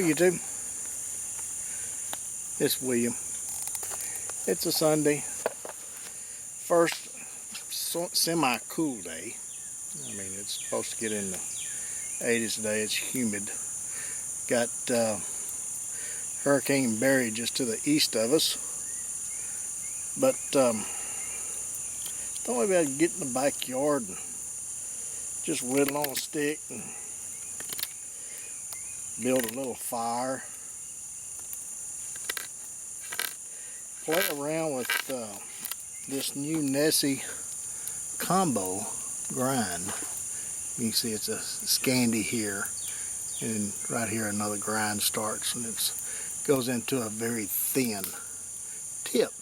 YouTube. It's William. It's a Sunday. First semi-cool day. I mean, it's supposed to get in the 80s today. It's humid. Got Hurricane Barry just to the east of us. But thought maybe I'd get in the backyard and just whittle on a stick and build a little fire. Play around with this new Nessy combo grind. You can see it's a scandi here, and right here another grind starts, and it goes into a very thin tip.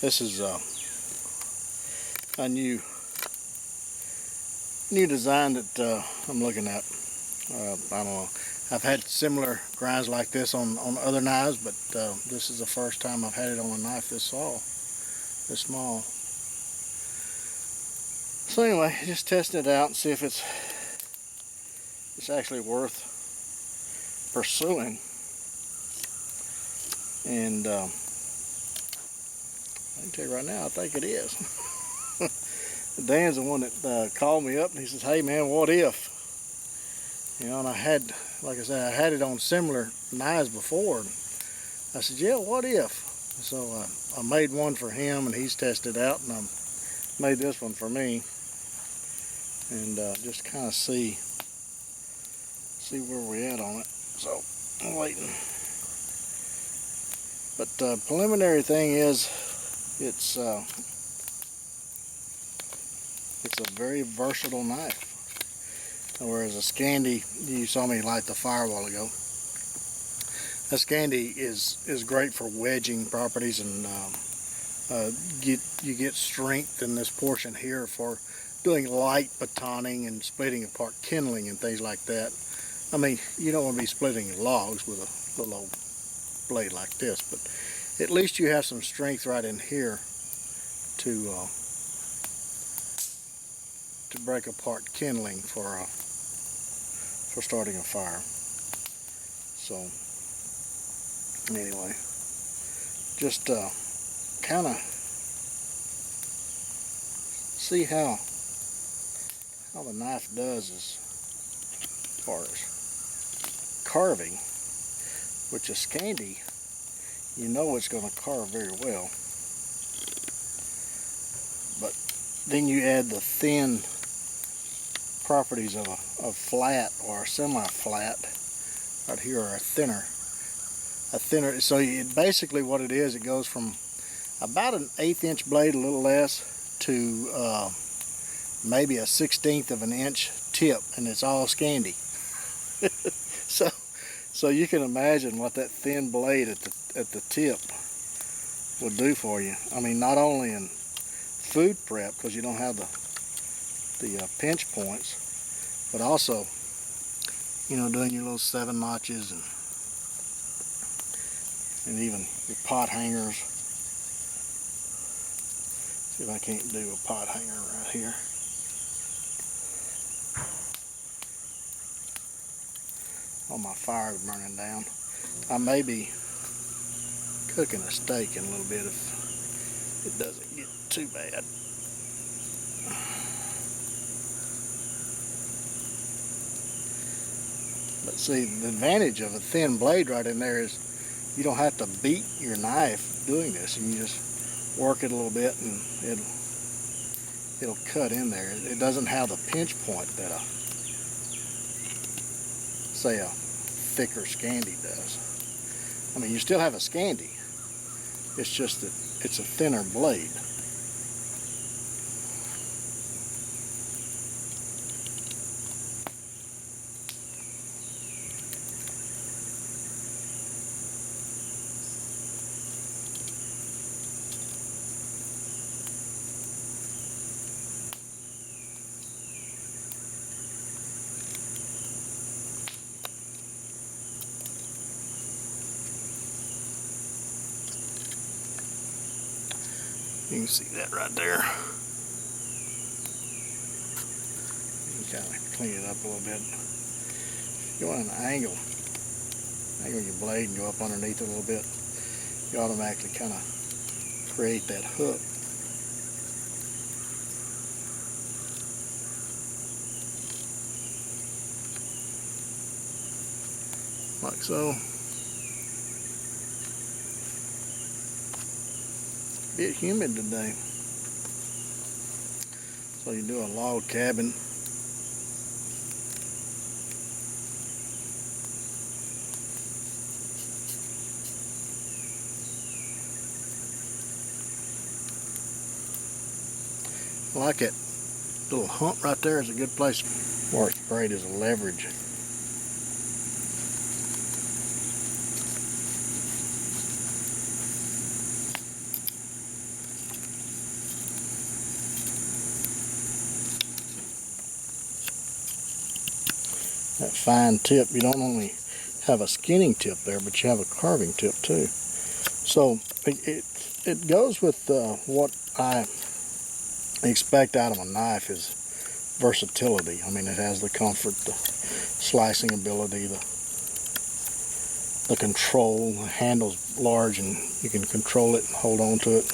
This is a new design that I'm looking at. I don't know. I've had similar grinds like this on other knives, but this is the first time I've had it on a knife this small. So anyway, just testing it out and see if it's actually worth pursuing. And I can tell you right now, I think it is. Dan's the one that called me up and he says, "Hey man, what if?" You know, and I had, like I said, I had it on similar knives before. And I said, "Yeah, what if?" So I made one for him and he's tested it out, and I made this one for me. And just kind of see where we're at on it. So I'm waiting. But the preliminary thing is, it's a very versatile knife. Whereas a scandi, you saw me light the fire a while ago. A scandi is great for wedging properties, and you get strength in this portion here for doing light batoning and splitting apart kindling and things like that. I mean, you don't want to be splitting logs with a little old blade like this, but at least you have some strength right in here to break apart kindling for starting a fire. So anyway, just kind of see how the knife does as far as carving, which a scandi, you know it's going to carve very well. But then you add the thin properties of a flat or a semi-flat right here, or a thinner. So basically what it is, it goes from about an 1/8 inch blade, a little less, to maybe a 1/16 of an inch tip, and it's all scandi. so you can imagine what that thin blade at the tip would do for you. I mean, not only in food prep, because you don't have the pinch points, but also, you know, doing your little 7 notches and even your pot hangers. See if I can't do a pot hanger right here. Oh, my fire is burning down. I may be cooking a steak in a little bit if it doesn't get too bad. But see, the advantage of a thin blade right in there is you don't have to beat your knife doing this. You just work it a little bit and it'll cut in there. It doesn't have the pinch point that say a thicker scandi does. I mean, you still have a scandi. It's just that it's a thinner blade. You can see that right there. You can kind of clean it up a little bit. you want an angle your blade and go up underneath it a little bit, you automatically kind of create that hook. Like so. A bit humid today. So you do a log cabin. I like that little hump right there. Is a good place. Works great as a leverage. That fine tip, you don't only have a skinning tip there, but you have a carving tip too. So it goes with what I expect out of a knife is versatility. I mean, it has the comfort, the slicing ability, the control. The handle's large and you can control it and hold on to it.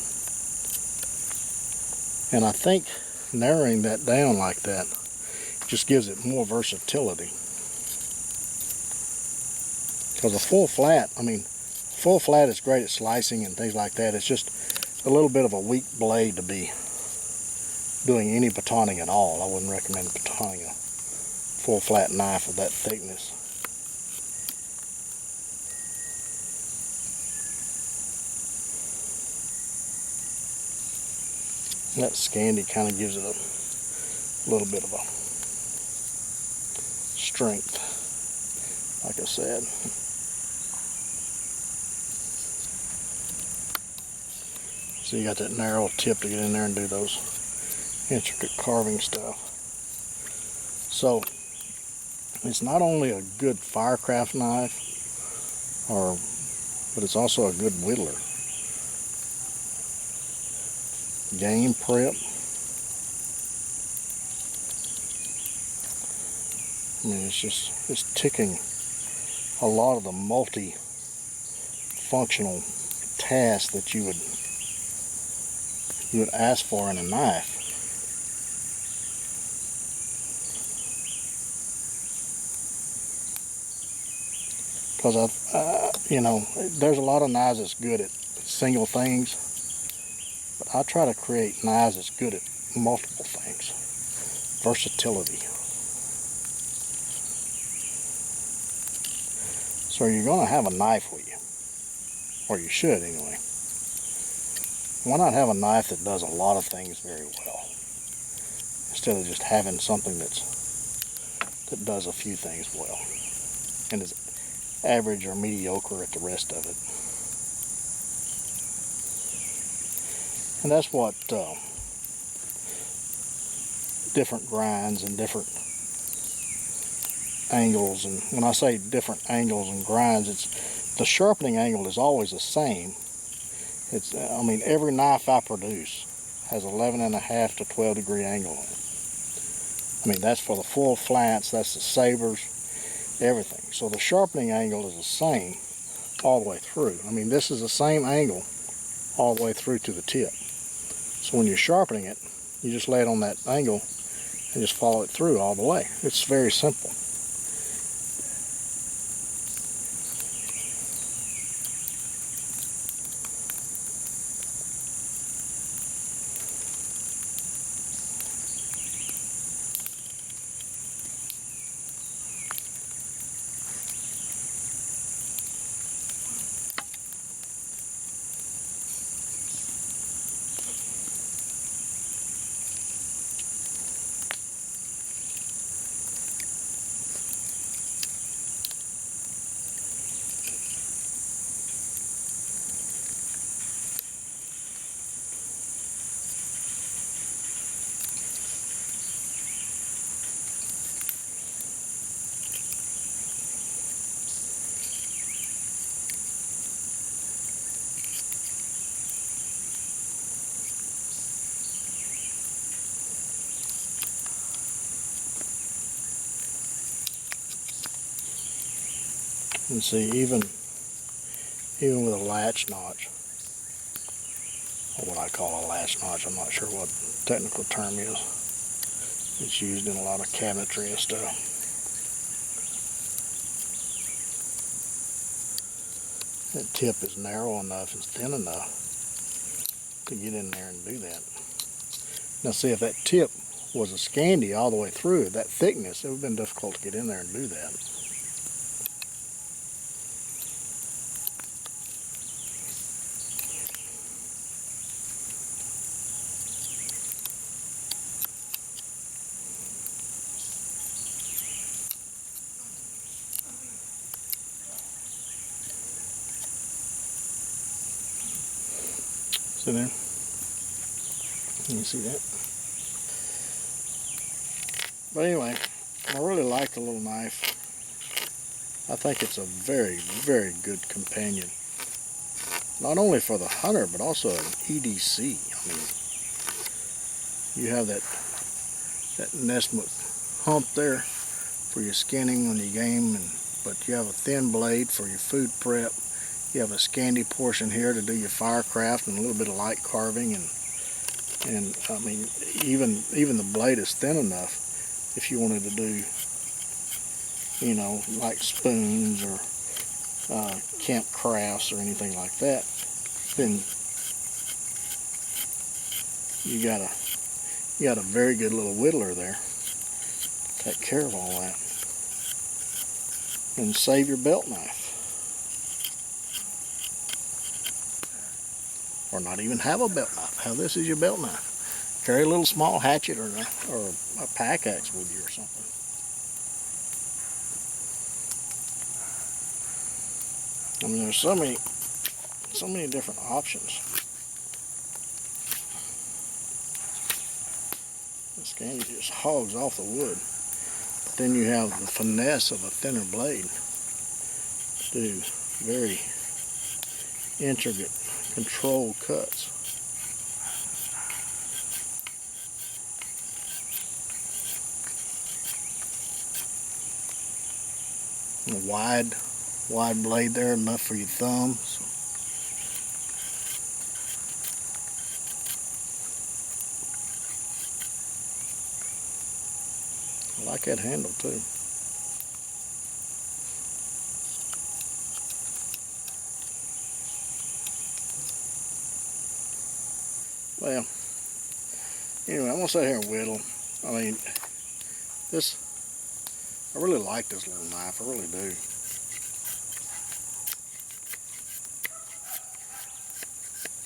And I think narrowing that down like that just gives it more versatility. Because a full flat, I mean, full flat is great at slicing and things like that. It's just a little bit of a weak blade to be doing any batoning at all. I wouldn't recommend batoning a full flat knife of that thickness. That scandi kind of gives it a little bit of a strength, like I said. So you got that narrow tip to get in there and do those intricate carving stuff. So it's not only a good firecraft knife, but it's also a good whittler. Game prep. I mean, it's ticking a lot of the multi-functional tasks that you would ask for in a knife. Because you know, there's a lot of knives that's good at single things, but I try to create knives that's good at multiple things. Versatility. So you're going to have a knife with you, or you should anyway. Why not have a knife that does a lot of things very well, instead of just having something that does a few things well and is average or mediocre at the rest of it. And that's what different grinds and different angles, and when I say different angles and grinds, it's the sharpening angle is always the same. It's, I mean, every knife I produce has 11.5 to 12 degree angle on it. I mean, that's for the full flats, that's the sabers, everything. So the sharpening angle is the same all the way through. I mean, this is the same angle all the way through to the tip. So when you're sharpening it, you just lay it on that angle and just follow it through all the way. It's very simple. And see, even with a latch notch, or what I call a latch notch, I'm not sure what the technical term is. It's used in a lot of cabinetry and stuff. That tip is narrow enough and thin enough to get in there and do that. Now see, if that tip was a scandi all the way through, that thickness, it would have been difficult to get in there and do that. See there? Can you see that? But anyway, I really like the little knife. I think it's a very, very good companion. Not only for the hunter, but also an EDC. I mean, you have that Nessy hump there for your skinning when you game, but you have a thin blade for your food prep. You have a scandi portion here to do your firecraft and a little bit of light carving, and I mean, even the blade is thin enough if you wanted to do, you know, like spoons or camp crafts or anything like that. Then you got a very good little whittler there to take care of all that, and save your belt knife. Or not even have a belt knife. Have this as your belt knife. Carry a little small hatchet or a pack axe with you or something. I mean, there's so many different options. This scandi just hogs off the wood. But then you have the finesse of a thinner blade to do very intricate, controlled cuts. And a wide blade there, enough for your thumbs. I like that handle too. Well, anyway, I'm gonna sit here and whittle. I mean, I really like this little knife, I really do.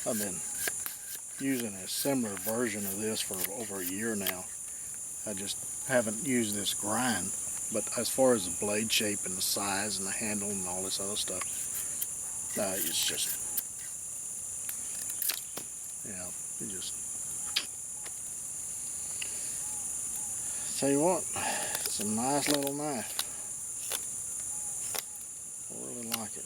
I've been using a similar version of this for over a year now. I just haven't used this grind, but as far as the blade shape and the size and the handle and all this other stuff, it's just, yeah, it just, tell you what, it's a nice little knife. I really like it.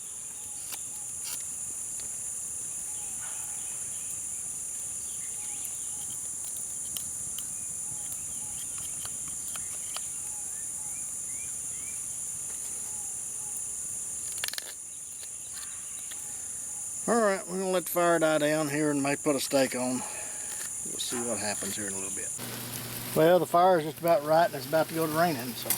Alright, we're going to let the fire die down here and may put a steak on. We'll see what happens here in a little bit. Well, the fire is just about right and it's about to go to raining, so.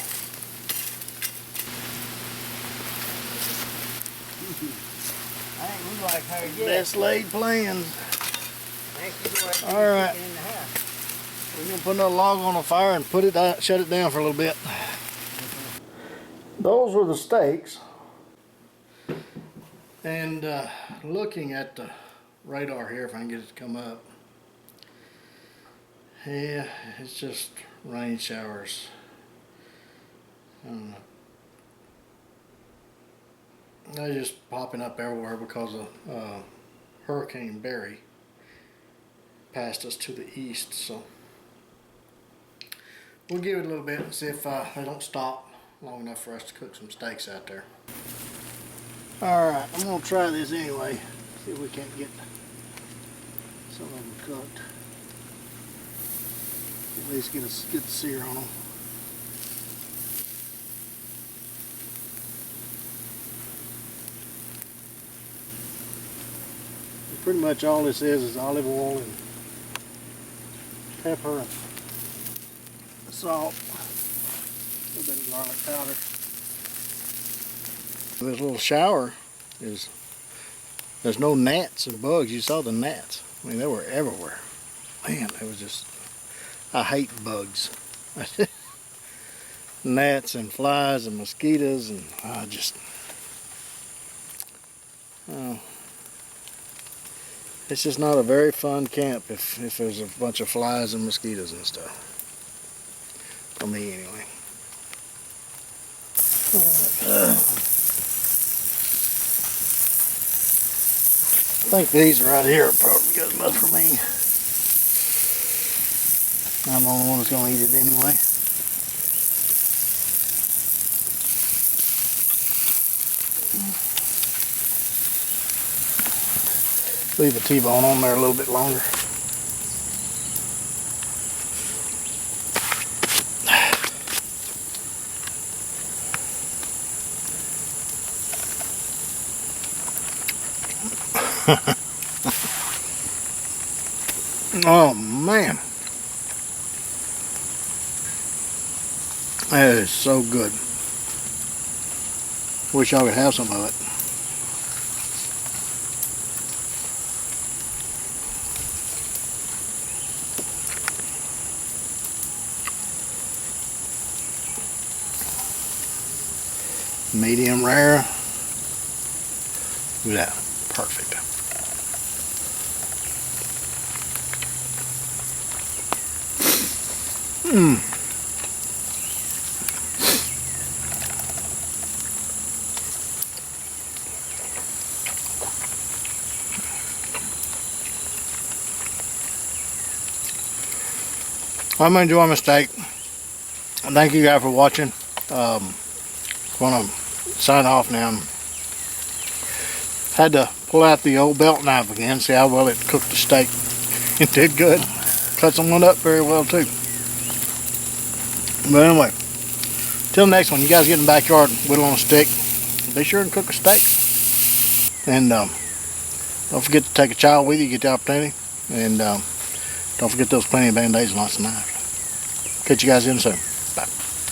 I think we like her yet. Best laid plans. Alright. We're going to put another log on the fire and put it out, shut it down for a little bit. Those were the steaks. And looking at the radar here, if I can get it to come up, yeah, it's just rain showers. They're just popping up everywhere because of Hurricane Barry passed us to the east. So we'll give it a little bit and see if they don't stop long enough for us to cook some steaks out there. Alright, I'm going to try this anyway, see if we can't get some of them cooked. At least get a good sear on them. pretty much all this is olive oil and pepper and salt, a little bit of garlic powder. This little shower is, there's no gnats and bugs. You saw the gnats. I mean, they were everywhere. Man, it was just, I hate bugs. Gnats and flies and mosquitoes, and I just, it's just not a very fun camp if there's a bunch of flies and mosquitoes and stuff. For me, anyway. I think these right here are probably good enough for me. I'm the only one that's going to eat it anyway. Leave the T-bone on there a little bit longer. Oh man, that is so good. Wish I could have some of it. Medium rare. Look at that, perfect. I'm enjoying my steak. Thank you guys for watching. Gonna sign off now. Had to pull out the old belt knife again, see how well it cooked the steak. It did good. Cut someone up very well too. But anyway, till next one, you guys get in the backyard, whittle on a stick. Be sure and cook a steak. And don't forget to take a child with you, get the opportunity. And don't forget those plenty of band-aids and lots of knives. Catch you guys in soon. Bye.